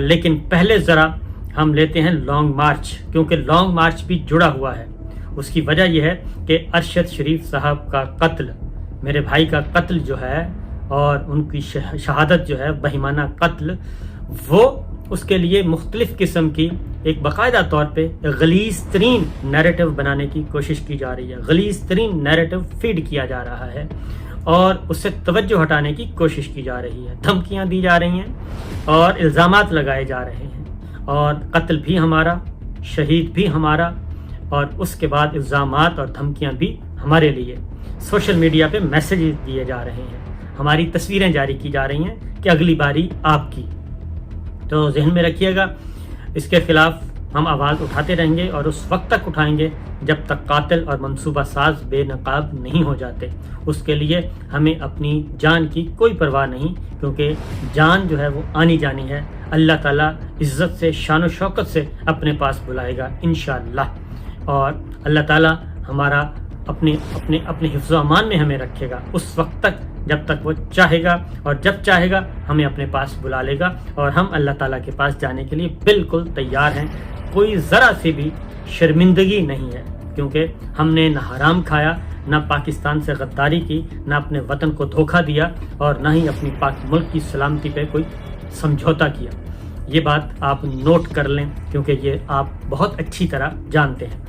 لیکن پہلے ذرا ہم لیتے ہیں لانگ مارچ، کیونکہ لانگ مارچ بھی جڑا ہوا ہے۔ اس کی وجہ یہ ہے کہ ارشد شریف صاحب کا قتل، میرے بھائی کا قتل جو ہے اور ان کی شہادت جو ہے، بہیمانہ قتل، وہ اس کے لیے مختلف قسم کی ایک باقاعدہ طور پہ غلیظ ترین نیریٹو بنانے کی کوشش کی جا رہی ہے، غلیظ ترین نیریٹو فیڈ کیا جا رہا ہے اور اس سے توجہ ہٹانے کی کوشش کی جا رہی ہے، دھمکیاں دی جا رہی ہیں اور الزامات لگائے جا رہے ہیں، اور قتل بھی ہمارا، شہید بھی ہمارا، اور اس کے بعد الزامات اور دھمکیاں بھی ہمارے لیے۔ سوشل میڈیا پہ میسیجز دیے جا رہے ہیں، ہماری تصویریں جاری کی جا رہی ہیں کہ اگلی باری آپ کی۔ تو ذہن میں رکھیے گا، اس کے خلاف ہم آواز اٹھاتے رہیں گے اور اس وقت تک اٹھائیں گے جب تک قاتل اور منصوبہ ساز بے نقاب نہیں ہو جاتے۔ اس کے لیے ہمیں اپنی جان کی کوئی پرواہ نہیں، کیونکہ جان جو ہے وہ آنی جانی ہے، اللہ تعالیٰ عزت سے، شان و شوکت سے اپنے پاس بلائے گا انشاءاللہ، اور اللہ تعالیٰ ہمارا اپنے حفظ و امان میں ہمیں رکھے گا اس وقت تک جب تک وہ چاہے گا، اور جب چاہے گا ہمیں اپنے پاس بلا لے گا، اور ہم اللہ تعالیٰ کے پاس جانے کے لیے بالکل تیار ہیں۔ کوئی ذرا سی بھی شرمندگی نہیں ہے، کیونکہ ہم نے نہ حرام کھایا، نہ پاکستان سے غداری کی، نہ اپنے وطن کو دھوکہ دیا، اور نہ ہی اپنی پاک ملک کی سلامتی پہ کوئی سمجھوتا کیا۔ یہ بات آپ نوٹ کر لیں، کیونکہ یہ آپ بہت اچھی طرح جانتے ہیں۔